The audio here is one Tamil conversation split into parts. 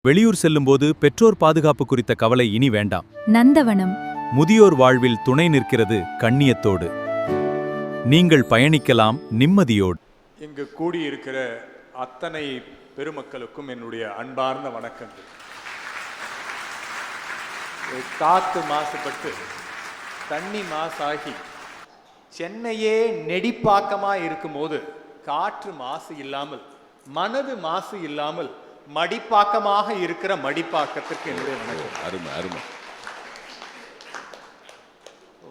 வெளியூர் செல்லும்போது பெற்றோர் பாதுகாப்பு குறித்த கவலை இனி வேண்டாம். நந்தவனம். முதியோர் வாழ்வில் துணை நிற்கிறது கண்ணியத்தோடு. நீங்கள் பயணிக்கலாம் நிம்மதியோடு. இங்கு கூடியிருக்கிற அத்தனை பெருமக்களுக்கும் என்னுடைய அன்பார்ந்த வணக்கங்கள். காத்து மாசுபட்டு தண்ணி மாசாகி சென்னையே நெடிப்பாக்கமாக இருக்கும்போது காற்று மாசு இல்லாமல் மனது மாசு இல்லாமல் மடிப்பாக்கமாக இருக்கிற மடிப்பாக்கத்திற்கு என்னுடைய வணக்கம். அருமை அருமை.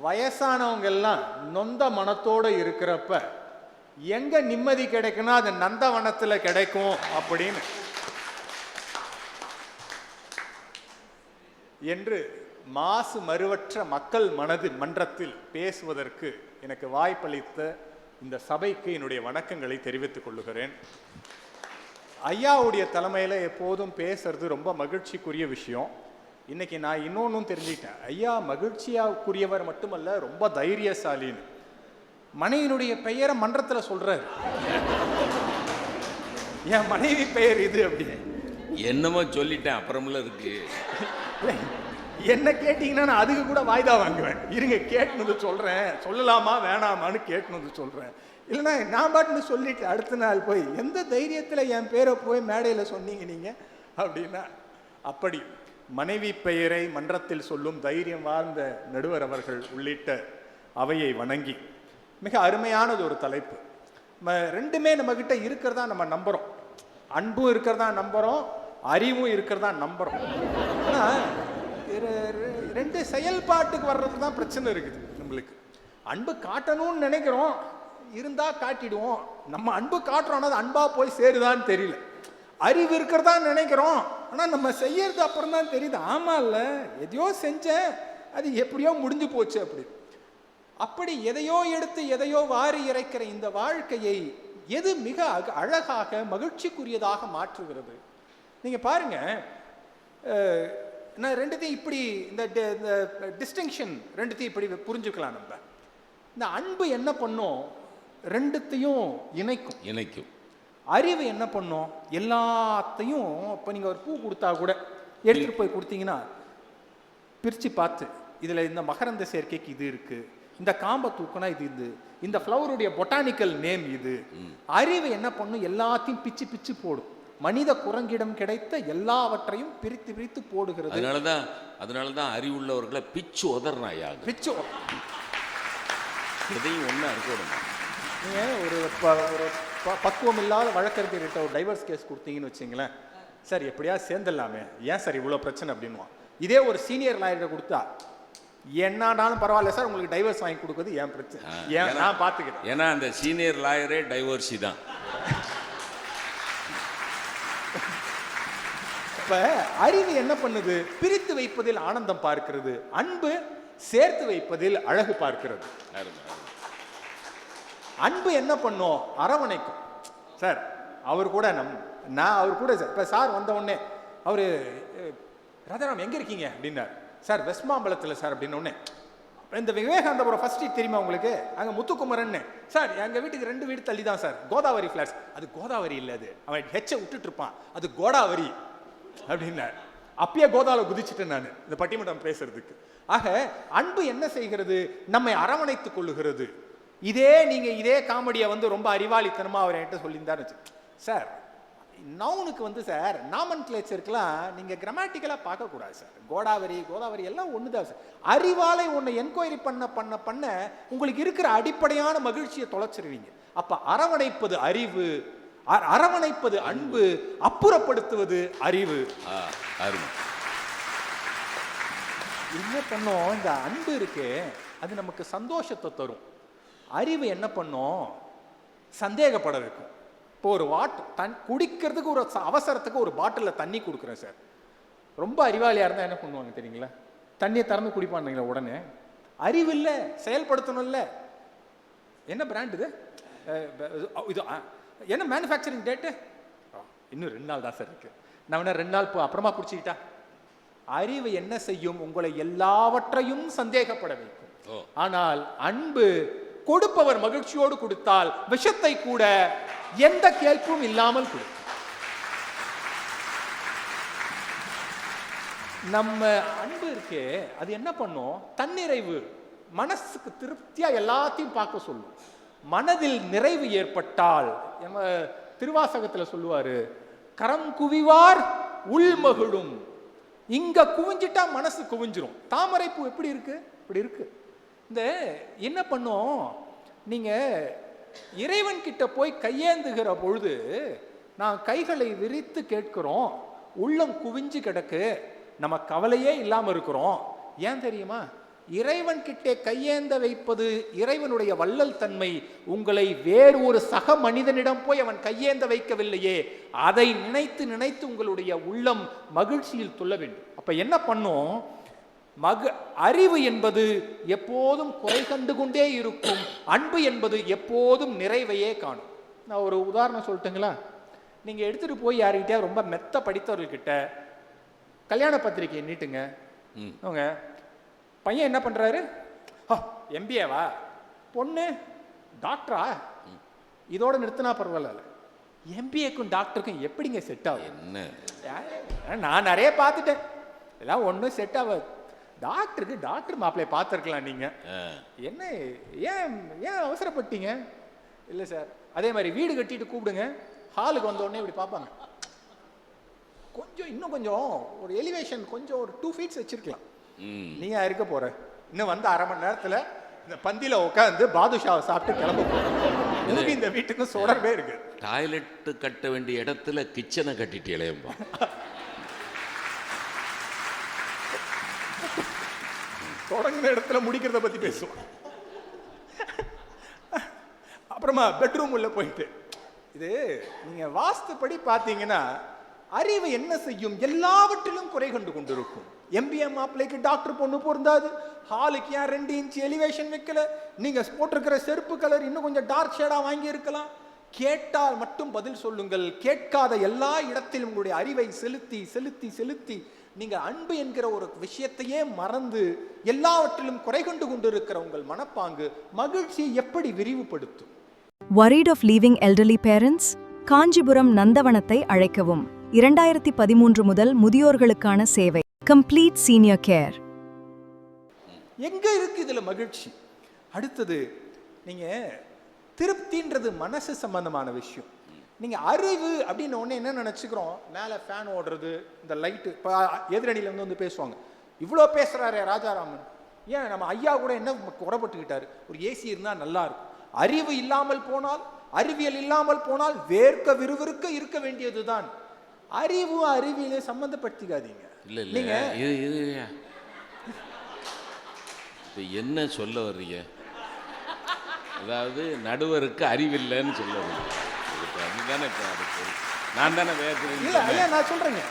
வயசானவங்க எல்லாம் நொந்த மனத்தோடு இருக்கிறப்ப எங்க நிம்மதி கிடைக்குன்னா அது நந்தவனத்துல கிடைக்கும் அப்படின்னு என்று மாசு மறுவற்ற மக்கள் மன்றத்தில் பேசுவதற்கு எனக்கு வாய்ப்பளித்த இந்த சபைக்கு என்னுடைய வணக்கங்களை தெரிவித்துக் கொள்ளுகிறேன். ஐயாவுடைய தலைமையில் எப்போதும் பேசுறது ரொம்ப மகிழ்ச்சிக்குரிய விஷயம். இன்னைக்கு நான் இன்னொன்னும் தெரிஞ்சுக்கிட்டேன். ஐயா மகிழ்ச்சியாக்குரியவர் மட்டுமல்ல, ரொம்ப தைரியசாலின்னு. மனைவியினுடைய பெயரை மன்றத்தில் சொல்றாரு. என் மனைவி பெயர் இது அப்படின்னு என்னமோ சொல்லிட்டேன், அப்புறம்ல இருக்கு. என்ன கேட்டீங்கன்னா நான் அதுக்கு கூட வாய்தா வாங்குவேன். இருங்க கேட்டுனது சொல்றேன், சொல்லலாமா வேணாமான்னு கேட்டுனது சொல்றேன். இல்லைன்னா நான் பாட்டுன்னு சொல்லிட்டு அடுத்த நாள் போய் எந்த தைரியத்தில் என் பேரை போய் மேடையில் சொன்னீங்க நீங்கள் அப்படின்னா, அப்படி மனைவி பெயரை மன்றத்தில் சொல்லும் தைரியம் வாழ்ந்த நடுவர் அவர்கள் உள்ளிட்ட அவையை வணங்கி, மிக அருமையானது ஒரு தலைப்பு. ரெண்டுமே நம்மக்கிட்ட இருக்கிறதா நம்ம நம்புகிறோம். அன்பும் இருக்கிறதா நம்புகிறோம், அறிவும் இருக்கிறதா நம்புகிறோம். ஆனால் ரெண்டு செயல்பாட்டுக்கு வர்றது தான் பிரச்சனை இருக்குது. நம்மளுக்கு அன்பு காட்டணும்னு நினைக்கிறோம், இருந்தா காட்டிடுவோம். நம்ம அன்பு காட்டுறோம், அது அன்பா போய் சேருதான்னு தெரியல. அறிவு இருக்கிறதா நினைக்கிறோம், ஆனால் நம்ம செய்யறது அப்புறம் தான் தெரியுது, ஆமா இல்ல எதையோ செஞ்சேன், அது எப்படியோ முடிஞ்சு போச்சு. அப்படி எதையோ எடுத்து எதையோ வாரி இறைக்கிற இந்த வாழ்க்கையை எது மிக அழகாக மகிழ்ச்சிக்குரியதாக மாற்றுகிறது? நீங்க பாருங்க, நான் ரெண்டுத்தையும் இப்படி இந்த டிஸ்டிங்ஷன் ரெண்டுத்தையும் இப்படி புரிஞ்சுக்கலாம். நம்ம இந்த அன்பு என்ன பண்ணும், ரெண்டுத்தையும் இணைக்கும். அறிவு என்ன பண்ணும், எல்லாத்தையும். இப்போ நீங்கள் ஒரு பூ கொடுத்தா கூட எடுத்துகிட்டு போய் கொடுத்தீங்கன்னா பிரித்து பார்த்து இதில் இந்த மகரந்த சேர்க்கைக்கு இது இருக்குது, இந்த காம்பை தூக்குனா இது, இந்த ஃப்ளவருடைய பொட்டானிக்கல் நேம் இது. அறிவு என்ன பண்ணும், எல்லாத்தையும் பிச்சு பிச்சு போடும். மனித குரங்கிடம் கிடைத்த எல்லாவற்றையும் பிரித்து பிரித்து போடுகிறது. அதனாலதான் அறிவுள்ளவர்களை பிச்சு உதறாயா, பிச்சு எதையும் ஒன்றா இருக்கணும். நீங்கள் ஒரு பக்குவம் இல்லாத வழக்கறிஞர்கிட்ட ஒரு டைவர்ஸ் கேஸ் கொடுத்தீங்கன்னு வச்சிங்களேன், சார் எப்படியா சேர்ந்துடலாமே, ஏன் சார் இவ்வளோ பிரச்சனை அப்படின்வான். இதே ஒரு சீனியர் லாயர்கிட்ட கொடுத்தா, என்னானாலும் பரவாயில்ல சார், உங்களுக்கு டைவர்ஸ் வாங்கி கொடுக்குறது ஏன் பிரச்சனை, ஏன் நான் பார்த்துக்கிறேன். ஏன்னா அந்த சீனியர் லாயரே டைவர்ஸி தான். இப்ப அறிவு என்ன பண்ணுது, பிரித்து வைப்பதில் ஆனந்தம் பார்க்கிறது. அன்பு சேர்த்து வைப்பதில் அழகு பார்க்கிறது. அன்பு என்ன பண்ணும், அரவணைக்கும். சார் அவர் கூட நான் அவர் கூட இப்போ சார் வந்த உடனே அவர் ராஜாராம் எங்கே இருக்கீங்க அப்படின்னார். சார் வெஸ்ட் மாம்பலத்தில் சார் அப்படின்னு உடனே, இந்த விவேகானந்தபுரம் ஃபர்ஸ்ட் ஸ்ட்ரீட் தெரியுமா உங்களுக்கு, அங்கே முத்துக்குமரன் சார், எங்கள் வீட்டுக்கு 2 வீடு தள்ளி தான் சார் கோதாவரி ஃப்ளாட்ஸ். அது கோதாவரி இல்லை, அது அவன் ஹெச்சை விட்டுட்டு இருப்பான், அது கோடாவரி அப்படின்னார். அப்பயே கோதாவில் குதிச்சுட்டேன் நான் இந்த பட்டிமன்றம் பேசுறதுக்கு. ஆக அன்பு என்ன செய்கிறது, நம்மை அரவணைத்துக் கொள்ளுகிறது. இதே காமெடியை ரொம்ப அறிவாளித்தனமா அவர் என்கிட்ட சொல்லியிருந்தாரு. சார் நவுனுக்கு சார் நாமன் கிளேச்சருக்குலாம் நீங்க கிராமட்டிக்கலா பார்க்கக்கூடாது சார், கோதாவரி எல்லாம் ஒண்ணுதான் சார். அறிவாலை ஒன்று என்கொயரி பண்ண உங்களுக்கு இருக்கிற அடிப்படையான மகிழ்ச்சியை தொலைச்சிருவீங்க. அப்ப அரவணைப்பது அறிவு, அரவணைப்பது அன்பு, அப்புறப்படுத்துவது அறிவு. என்ன பண்ணும், இந்த அன்பு இருக்கு அது நமக்கு சந்தோஷத்தை தரும். அறிவு என்ன பண்ணும், சந்தேகப்பட வைக்கும். இப்போ ஒரு குடிக்கிறதுக்கு ஒரு அவசரத்துக்கு ஒரு பாட்டிலில் தண்ணி கொடுக்குறேன் சார், ரொம்ப அறிவாளியாக இருந்தால் என்ன பண்ணுவாங்க தெரியுங்களா, தண்ணியை திறந்து குடிப்பானுங்களா உடனே. அறிவு இல்லை, செயல்படுத்தணும் இல்லை. என்ன பிராண்ட் இது, என்ன மேனுஃபேக்சரிங் டேட்டு, இன்னும் 2 நாள் தான் சார் இருக்கு, நான் வேணா 2 நாள் அப்புறமா குடிச்சிக்கிட்டா. அறிவு என்ன செய்யும், உங்களை எல்லாவற்றையும் சந்தேகப்பட வைக்கும். ஆனால் அன்பு கொடுப்பவர் மகிழ்ச்சியோடு கொடுத்தால் விஷத்தை கூட எந்த கேள்வியும் இல்லாமல் கொடுக்கும். நம்ம அன்பு இருக்கே அது என்ன பண்ணும்? தன்னிறைவு, மனசுக்கு திருப்தியா எல்லாத்தையும் பார்க்க சொல்லும். மனதில் நிறைவு ஏற்பட்டால் நம்ம திருவாசகத்துல சொல்லுவாரு, கரம் குவிவார் உள்மகிழும். இங்க குவிஞ்சிட்டா மனசு குவிஞ்சிரும். தாமரைப்பூ எப்படி இருக்கு? இப்படி இருக்கு. இந்த என்ன பண்ணும், நீங்க இறைவன் கிட்ட போய் கையேந்துகிற பொழுது நான் கைகளை விரித்து கேட்கிறோம், உள்ளம் குவிஞ்சு கிடக்கு, நம்ம கவலையே இல்லாம இருக்கிறோம். ஏன் தெரியுமா? இறைவன் கிட்டே கையேந்த வைப்பது இறைவனுடைய வள்ளல் தன்மை. உங்களை வேறு ஒரு சக மனிதனிடம் போய் அவன் கையேந்த வைக்கவில்லையே, அதை நினைத்து நினைத்து உங்களுடைய உள்ளம் மகிழ்ச்சியில் துள்ள வேண்டும். அப்ப என்ன பண்ணும்? அறிவு என்பது எப்போதும் குறை கண்டு கொண்டே இருக்கும், அன்பு என்பது எப்போதும் நிறைவையே காணும். நான் ஒரு உதாரணம் சொல்லட்டுங்களா? நீங்க எடுத்துட்டு போய் யாருக்கிட்டே ரொம்ப மெத்த படித்தவர்கள்கிட்ட கல்யாண பத்திரிகையை நீட்டுங்க. அவங்க பையன் என்ன பண்றாரு? எம்பிஏவா, பொண்ணு டாக்டரா, இதோட நிறுத்தினா பரவாயில்ல. எம்பிஏக்கும் டாக்டருக்கும் எப்படிங்க செட் ஆகும்? நான் நிறைய பார்த்துட்டேன், எல்லாம் ஒன்றும் செட் ஆகாது. டாக்டருக்கு டாக்டர் மாப்பிள்ளைய பார்த்துருக்கலாம். நீங்க என்ன ஏன் ஏன் அவசரப்பட்டீங்க? இல்லை சார். அதே மாதிரி வீடு கட்டிட்டு கூப்பிடுங்க, ஹாலுக்கு வந்த உடனே இப்படி பார்ப்பாங்க. கொஞ்சம் இன்னும் கொஞ்சம் ஒரு எலிவேஷன், கொஞ்சம் ஒரு 2 feet வச்சிருக்கலாம். நீங்க இருக்க போற இன்னும் வந்து அரை மணி நேரத்துல இந்த பந்தியில உட்காந்து பாதுஷாவை சாப்பிட்டு கிளம்ப போறோம். இந்த வீட்டுக்கு தொடர்பே இருக்கு. டாய்லெட் கட்ட வேண்டிய இடத்துல கிச்சனை கட்டிட்டு இளையம்பா. தொடங்கின இடத்துல முடிக்கிறத பத்தி பேசுவோம். அப்புறமா பெட்ரூம் உள்ள போயிட்டு, இது நீங்க வாஸ்துப்படி பாத்தீங்கன்னா அறிவு என்ன செய்யும்? எல்லாவற்றிலும் குறை கண்டு கொண்டிருக்கும். எம்பிஏ மாப்பிள்ளைக்கு டாக்டர் பொண்ணு பொருந்தாது, ஹாலுக்கு ஏன் 2 inch எலிவேஷன் வைக்கல, நீங்க போட்டிருக்கிற செருப்பு கலர் இன்னும் கொஞ்சம் டார்க் ஷேடா வாங்கி இருக்கலாம். கேட்டால் மட்டும் பதில் சொல்லுங்கள். கேட்காத எல்லா இடத்திலும் உங்களுடைய அறிவை செலுத்தி செலுத்தி செலுத்தி நீங்க அன்பு என்கிற ஒரு விஷயத்தையே மறந்து எல்லாவற்றிலும் குறை கண்டு கொண்டிருக்கிற உங்கள் மனப்பாங்கு மகிழ்ச்சியை எப்படி விரிவுபடுத்தும்? Worried of leaving elderly parents? Kanchipuram நந்தவனத்தை அழைக்கவும். 2013 முதல் முதியோர்களுக்கான சேவை. Complete Senior Care. எங்க இருக்கு இதுல மகிழ்ச்சி? அடுத்தது, நீங்க திருப்தின்றது மனசு சம்பந்தமான விஷயம். நீங்க அறிவு அப்படின்னு ஒண்ணு என்ன நினைச்சுக்கிறோம்? மேல ஃபேன் ஓடுறது, இந்த லைட்டு. எதிரணியில வந்து பேசுவாங்க, இவ்வளோ பேசுறாரு ராஜாராமன், ஏன் நம்ம ஐயா கூட என்ன குறைப்பட்டுக்கிட்டாரு, ஒரு ஏசி இருந்தா நல்லா இருக்கும். அறிவு இல்லாமல் போனால், அறிவியல் இல்லாமல் போனால் வேர்க்க விறுவிறுக்க இருக்க வேண்டியதுதான். அறிவு அறிவியலை சம்பந்தப்படுத்திக்காதீங்க. இல்ல என்ன சொல்ல வர்றீங்க? அதாவது நடுவருக்கு அறிவில்லைன்னு சொல்ல வர்றீங்க. நான் தானே நான் சொல்றேங்க,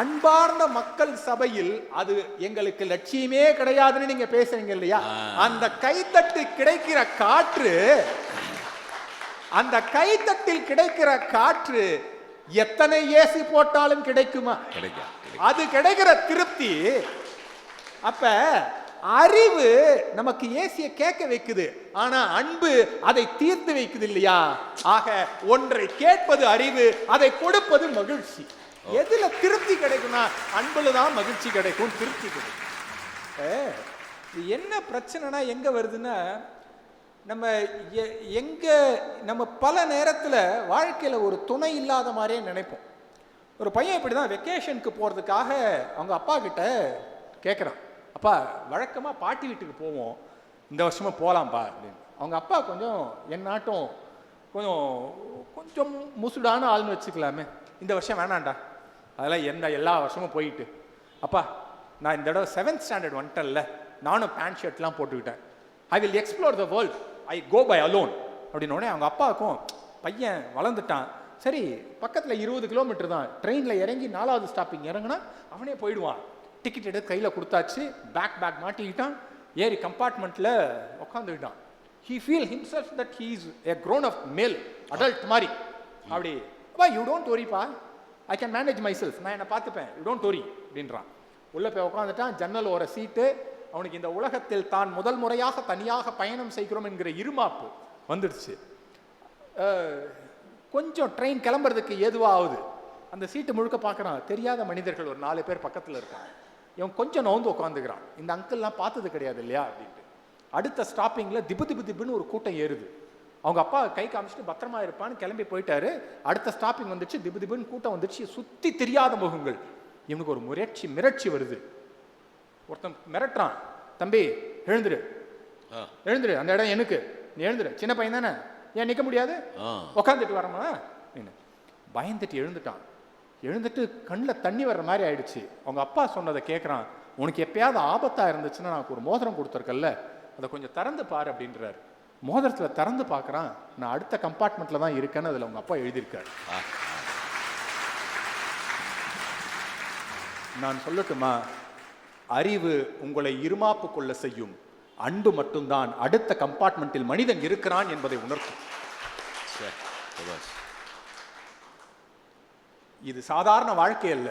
அன்பார்ந்த மக்கள் சபையில் அது எங்களுக்கு லட்சியமே கிடையாதுன்னு நீங்க பேசுறீங்க இல்லையா? அந்த கைத்தட்டு கிடைக்கிற காற்று, அந்த கைத்தட்டில் கிடைக்கிற காற்று எத்தனை ஏசி போட்டாலும் கிடைக்குமா? அது கிடைக்கிற திருப்தி. அப்ப அறிவு நமக்கு ஏசிய கேட்க வைக்குது, ஆனா அன்பு அதை தீர்த்து வைக்குது இல்லையா? ஆக ஒன்றை கேட்பது அறிவு, அதை கொடுப்பது மகிழ்ச்சி. எதுல திருப்தி கிடைக்கும்னா அன்புல தான் மகிழ்ச்சி கிடைக்கும், திருப்தி கிடைக்கும். என்ன பிரச்சனைனா எங்க வருதுன்னா, நம்ம பல நேரத்துல வாழ்க்கையில ஒரு துணை இல்லாத மாதிரியே நினைப்போம். ஒரு பையன் இப்படிதான் வெக்கேஷனுக்கு போறதுக்காக அவங்க அப்பா கிட்ட கேட்குறான், அப்பா வழக்கமா பாட்டி வீட்டுக்கு போவோம், இந்த வருஷமா போகலாம்ப்பா அப்படின்னு. அவங்க அப்பா கொஞ்சம் என்னாட்டும் கொஞ்சம் முசுடான ஆள்னு வச்சுக்கலாமே, இந்த வருஷம் வேணாண்டா, அதெல்லாம் எல்லா வருஷமும் போயிட்டு, அப்பா நான் இந்த தடவை 7th standard வந்துட்டேன்ல, நானும் பேண்ட் ஷர்ட்லாம் போட்டுக்கிட்டேன், I will explore the world, I go by alone அப்படின்னோடனே அவங்க அப்பாவுக்கும் பையன் வளர்ந்துட்டான், சரி பக்கத்தில் 20 கிலோமீட்டர் தான், ட்ரெயினில் இறங்கி 4வது ஸ்டாப்பிங் இறங்குனா அவனே போயிடுவான். டிக்கெட் எடுத்து கையில் கொடுத்தாச்சு, பேக் மாட்டிக்கிட்டான், ஏறி கம்பார்ட்மெண்ட்டில் உட்காந்துக்கிட்டான். He feel himself that he is a grown up male adult மாதிரி. அப்படி அப்பா யூ டோன்ட் ஒரிப்பா, I can manage myself, நான் என்னை பார்த்துப்பேன், யூ டோன்ட் ஒரி அப்படின்றான். உள்ளே போய் உட்காந்துட்டான், ஜன்னல் ஒரு சீட்டு. அவனுக்கு இந்த உலகத்தில் தான் முதல் முறையாக தனியாக பயணம் செய்கிறோம் என்கிற இருமாப்பு வந்துடுச்சு. கொஞ்சம் ட்ரெயின் கிளம்புறதுக்கு ஏதுவாக ஆகுது. அந்த சீட்டு முழுக்க பார்க்குறான், தெரியாத மனிதர்கள் ஒரு 4 பேர் பக்கத்தில் இருக்காங்க. இவன் கொஞ்சம் நோந்து உட்காந்துக்கிறான். இந்த அங்கிள்லாம் பார்த்தது கிடையாது இல்லையா அப்படின்ட்டு. அடுத்த ஸ்டாப்பிங்கில் திபுன்னு ஒரு கூட்டம் ஏறுது. அவங்க அப்பா கை காமிச்சிட்டு பத்திரமா இருப்பான்னு கிளம்பி போயிட்டாரு. அடுத்த ஸ்டாப்பிங் வந்துச்சு, திபுன்னு கூட்டம் வந்துச்சு, சுற்றி தெரியாத முகங்கள். இவனுக்கு ஒரு மிரட்சி வருது. ஒருத்தன் மிரட்டுறான், தம்பி எழுந்துரு எழுந்துரு, அந்த இடம் எனக்கு, நீ எழுந்துரு, சின்ன பையன் தானே, ஏன் நிற்க முடியாது, உக்காந்துட்டு வரமா. பயந்துட்டு எழுந்துட்டான். எழுந்துட்டு கண்ணில் தண்ணி வர்ற மாதிரி ஆயிடுச்சு. அவங்க அப்பா சொன்னதை கேட்குறான், உனக்கு எப்பயாவது ஆபத்தாக இருந்துச்சுன்னா நான் ஒரு மோதிரம் கொடுத்துருக்கல்ல, அதை கொஞ்சம் திறந்து பாரு அப்படின்றார். மோதிரத்தில் திறந்து பார்க்குறான், நான் அடுத்த கம்பார்ட்மெண்ட்டில் தான் இருக்கேன்னு அதில் அவங்க அப்பா எழுதியிருக்காரு. நான் சொல்லட்டுமா, அறிவு உங்களை இருமாப்பு கொள்ள செய்யும், அன்பு மட்டும்தான் அடுத்த கம்பார்ட்மெண்ட்டில் மனிதன் இருக்கிறான் என்பதை உணர்த்தும். இது சாதாரண வாழ்க்கை அல்ல.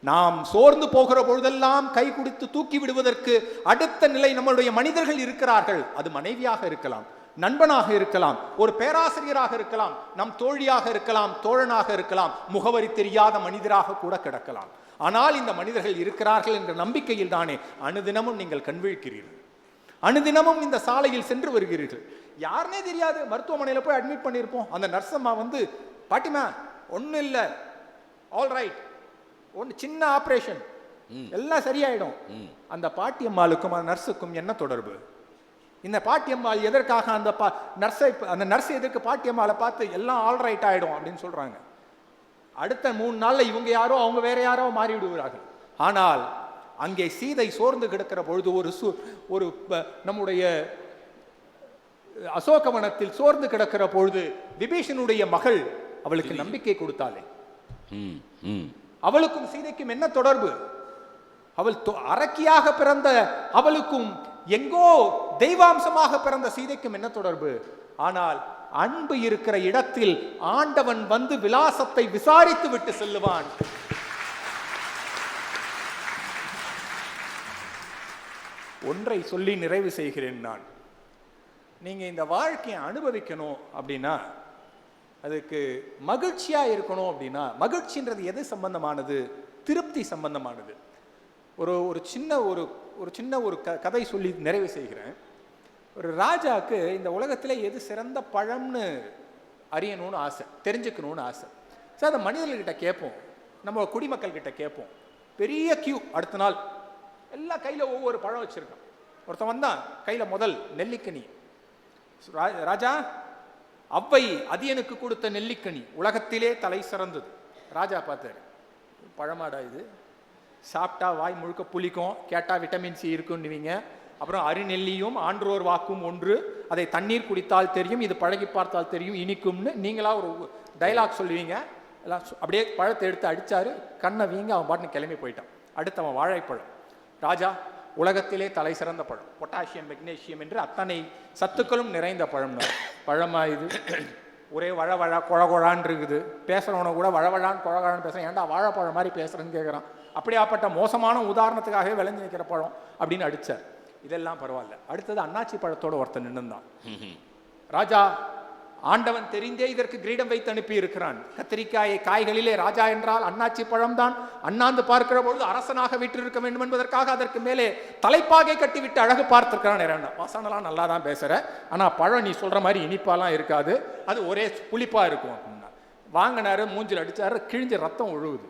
நாம் சோர்ந்து போகிற பொழுதெல்லாம் கை குடித்து தூக்கி விடுவதற்கு அடுத்த நிலை நம்மளுடைய மனிதர்கள் இருக்கிறார்கள். அது மனைவியாக இருக்கலாம், நண்பனாக இருக்கலாம், ஒரு பேராசிரியராக இருக்கலாம், நம் தோழியாக இருக்கலாம், தோழனாக இருக்கலாம், முகவரி தெரியாத மனிதராக கூட கிடக்கலாம். ஆனால் இந்த மனிதர்கள் இருக்கிறார்கள் என்ற நம்பிக்கையில் தானே அனுதினமும் நீங்கள் கண்விழிக்கிறீர்கள், அனுதினமும் இந்த சாலையில் சென்று வருகிறீர்கள். யாருனே தெரியாது, மருத்துவமனையில் போய் அட்மிட் பண்ணியிருப்போம். அந்த நர்ஸம்மா வந்து, பாட்டிமா ஒன்றும் இல்லை, ஆல் ரைட், ஒன்று சின்ன ஆப்ரேஷன், எல்லாம் சரியாயிடும். அந்த பாட்டியம்மாளுக்கும் அந்த நர்ஸுக்கும் என்ன தொடர்பு? இந்த பாட்டியம்மாள் எதற்காக அந்த நர்ஸ் எதற்கு பாட்டியம்மாளை பார்த்து எல்லாம் ஆல் ரைட் ஆயிடும் அப்படின்னு சொல்றாங்க? அடுத்த 3 நாள்ல இவங்க யாரோ அவங்க வேற யாரோ மாறி விடுகிறார்கள். ஆனால் அங்கே சீதை சோர்ந்து கிடக்கிற பொழுது ஒரு நம்முடைய அசோகவனத்தில் சோர்ந்து கிடக்கிற பொழுது விபீஷனுடைய மகள் அவளுக்கு நம்பிக்கை கொடுத்தாளே, அவளுக்கும் சீதைக்கும் என்ன தொடர்பு? அவள் அரக்கியாக பிறந்த அவளுக்கும் எங்கோ தெய்வாம்சமாக பிறந்த சீதைக்கும் என்ன தொடர்பு? ஆனால் அன்பு இருக்கிற இடத்தில் ஆண்டவன் வந்து விலாசத்தை விசாரித்து விட்டு செல்லுவான். ஒன்றை சொல்லி நிறைவு செய்கிறேன் நான். நீங்க இந்த வாழ்க்கையை அனுபவிக்கணும் அப்படின்னா, அதுக்கு மகிழ்ச்சியா இருக்கணும் அப்படின்னா, மகிழ்ச்சின்றது எது சம்பந்தமானது? திருப்தி சம்பந்தமானது. ஒரு சின்ன ஒரு கதை சொல்லி நிறைவு செய்கிறேன். ஒரு ராஜாவுக்கு இந்த உலகத்திலே எது சிறந்த பழம்னு அறியணும்னு ஆசை, தெரிஞ்சுக்கணும்னு ஆசை. சார், அந்த மனிதர்கிட்ட கேட்போம், நம்ம குடிமக்கள் கிட்ட கேட்போம். பெரிய கியூ. அடுத்த நாள் எல்லாம் கையில் ஒவ்வொரு பழம் வச்சிருக்கான். ஒருத்தன் வந்தான், கையில் முதல் நெல்லிக்கனி. ராஜா, அவ்வை அதியனுக்கு கொடுத்த நெல்லிக்கனி உலகத்திலே தலை சிறந்தது. ராஜா பார்த்தாரு, பழமாடா இது, சாப்பிட்டா வாய் முழுக்க புளிக்கும், கேட்டா விட்டமின் சி இருக்குன்னுவீங்க, அப்புறம் அரிநெல்லியும் ஆன்றோர் வாக்கும் ஒன்று, அதை தண்ணீர் குடித்தால் தெரியும், இது பழகி பார்த்தால் தெரியும் இனிக்கும்னு நீங்களா ஒரு டைலாக் சொல்லுவீங்க. எல்லாம் அப்படியே பழத்தை எடுத்து அடிச்சாரு, கண்ணை வீங்க அவன் பாட்டுன்னு கிளம்பி போயிட்டான். அடுத்து அவன் வாழைப்பழம். ராஜா, உலகத்திலே தலை சிறந்த பழம், பொட்டாசியம் மெக்னீசியம் என்று அத்தனை சத்துக்களும் நிறைந்த பழம். பழமா இது? ஒரே வழ குழகுழான்னு இருக்குது, பேசுறவனை கூட வழவழான்னு குழகுழான்னு பேசுறேன், ஏன்டா வாழைப்பழம் மாதிரி பேசுறேன்னு கேட்குறான். அப்படியாப்பட்ட மோசமான உதாரணத்துக்காகவே விளைஞ்சு நிற்கிற பழம் அப்படின்னு அடிச்சார். இதெல்லாம் பரவாயில்ல. அடுத்தது அன்னாச்சி பழத்தோட ஒருத்தன் நின்றுந்தான். ராஜா, ஆண்டவன் தெரிந்தே இதற்கு கிரீடம் வைத்து அனுப்பி இருக்கிறான். கத்திரிக்காயை காய்களிலே ராஜா என்றால் அன்னாச்சி பழம்தான். அண்ணாந்து பார்க்கிற பொழுது அரசனாக வீற்றிருக்க வேண்டும் என்பதற்காக அதற்கு மேலே தலைப்பாகை கட்டிவிட்டு அழகு பார்த்திருக்கிறான். வசனெல்லாம் நல்லா தான் பேசுற, ஆனா பழம் நீ சொல்ற மாதிரி இனிப்பாலாம் இருக்காது, அது ஒரே புளிப்பா இருக்கும் அப்படின்னா. வாங்கினாரு, மூஞ்சில் அடிச்சாரு, கிழிஞ்ச ரத்தம் ஒழுகுது.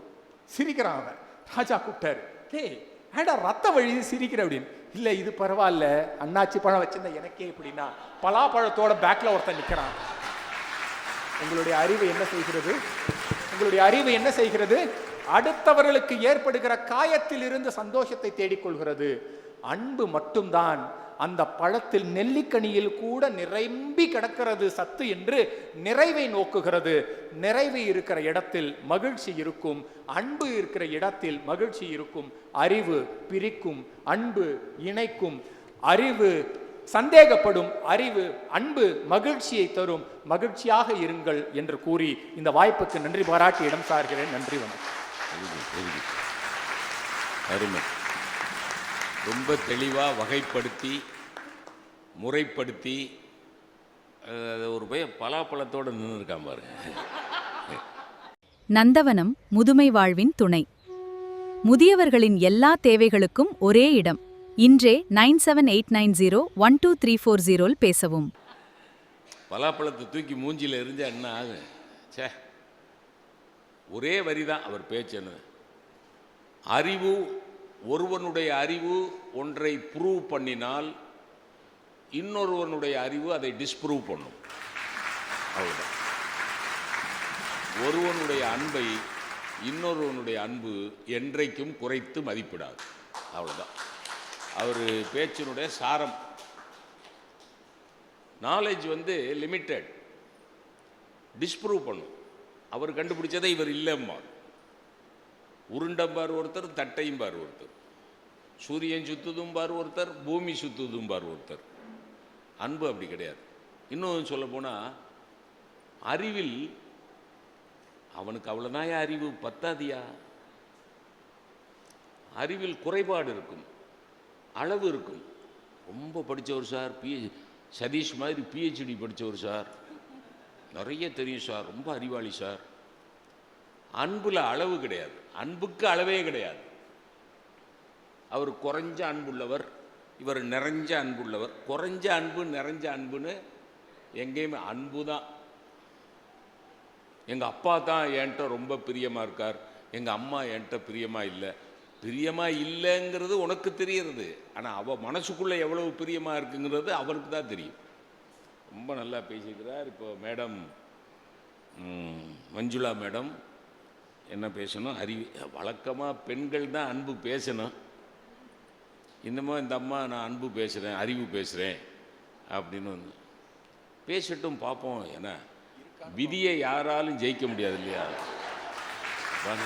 சிரிக்கிறான் அவன். ராஜா கூப்பிட்டாரு, டேய் ஏடா ரத்தம் வழியுது சிரிக்கிற அப்படின்னு. இல்ல இது பரவாயில்ல, அன்னாச்சி பழம் வச்சிருந்த எனக்கே இப்படின்னா. பலாப்பழத்தோட பேக்ல ஒருத்தன் நிக்கிறான். உங்களுடைய அறிவு என்ன செய்கிறது? உங்களுடைய அறிவு என்ன செய்கிறது? அடுத்தவர்களுக்கு ஏற்படுகிற காயத்தில் இருந்து சந்தோஷத்தை தேடிக்கொள்கிறது. அன்பு மட்டும்தான் அந்த பழத்தில் நெல்லிக்கனியில் கூட நிரம்பி கிடக்கிறது சத்து என்று நிறைவை நோக்குகிறது. நிறைவு இருக்கிற இடத்தில் மகிழ்ச்சி இருக்கும், அன்பு இருக்கிற இடத்தில் மகிழ்ச்சி இருக்கும். அறிவு பிரிக்கும், அன்பு இணைக்கும். அறிவு சந்தேகப்படும், அறிவு அன்பு மகிழ்ச்சியை தரும். மகிழ்ச்சியாக இருங்கள் என்று கூறி இந்த வாய்ப்புக்கு நன்றி பாராட்டி இடம் சார்கிறேன். நன்றி, வணக்கம். அருமை. ரொம்ப தெளிவாக வகைப்படுத்தி முறைப்படுத்தி ஒரு பையன் பலாப்பழத்தோடு நின்று இருக்கான் பாருங்க. நந்தவனம் முதுமை வாழ்வின் துணை. முதியவர்களின் எல்லா தேவைகளுக்கும் ஒரே இடம். இன்றே 9789012340 பேசவும். பலாப்பழத்தை தூக்கி மூஞ்சியில் எரிஞ்சா என்ன ஆகும்? சே, ஒரே வரி தான் அவர் பேச்சுன்னு. அறிவு, ஒருவனுடைய அறிவு ஒன்றை ப்ரூவ் பண்ணினால் இன்னொருவனுடைய அறிவு அதை டிஸ்ப்ரூவ் பண்ணும். அவ்வளோதான். ஒருவனுடைய அன்பை இன்னொருவனுடைய அன்பு என்றைக்கும் குறைத்து மதிப்பிடாது. அவ்வளோதான் அவர் பேச்சினுடைய சாரம். நாலேஜ் லிமிட்டெட், டிஸ்ப்ரூவ் பண்ணும். அவர் கண்டுபிடிச்சதை இவர் இல்லைம்பார். உருண்டம்பார் ஒருத்தர், தட்டையும் பார் ஒருத்தர். சூரியன் சுத்துதும் பார் ஒருத்தர், பூமி சுத்துதும் பார் ஒருத்தர். அன்பு அப்படி கிடையாது. இன்னும் சொல்ல போனால் அறிவில் அவனுக்கு அவ்வளோதான் அறிவு பத்தாதியா. அறிவில் குறைபாடு இருக்கும், அளவு இருக்கும். ரொம்ப படித்தவர் சார், சதீஷ் மாதிரி பிஹெச்டி படித்தவர் சார், நிறைய தெரியும் சார், ரொம்ப அறிவாளி சார். அன்பில் அளவு கிடையாது, அன்புக்கு அளவே கிடையாது. அவர் குறைஞ்ச அன்புள்ளவர், இவர் நிறைஞ்ச அன்புள்ளவர். குறைஞ்ச அன்பு நிறைஞ்ச அன்புன்னு எங்கேயுமே அன்பு தான். எங்கள் அப்பா தான் என்கிட்ட ரொம்ப பிரியமாக இருக்கார், எங்கள் அம்மா என்கிட்ட பிரியமாக இல்லை. பிரியமாக இல்லைங்கிறது உனக்கு தெரிகிறது, ஆனால் அவள் மனசுக்குள்ளே எவ்வளவு பிரியமாக இருக்குங்கிறது அவருக்கு தான் தெரியும். ரொம்ப நல்லா பேசிக்கிறார். இப்போ மேடம் மஞ்சுளா மேடம் என்ன பேசணும்? வழக்கமாக பெண்கள் தான் அன்பு பேசணும். இன்னமும் இந்த அம்மா நான் அன்பு பேசுகிறேன், அறிவு பேசுகிறேன் அப்படின்னு பேசட்டும், பார்ப்போம். ஏன்னா விதியை யாராலும் ஜெயிக்க முடியாது இல்லையா? வாங்க.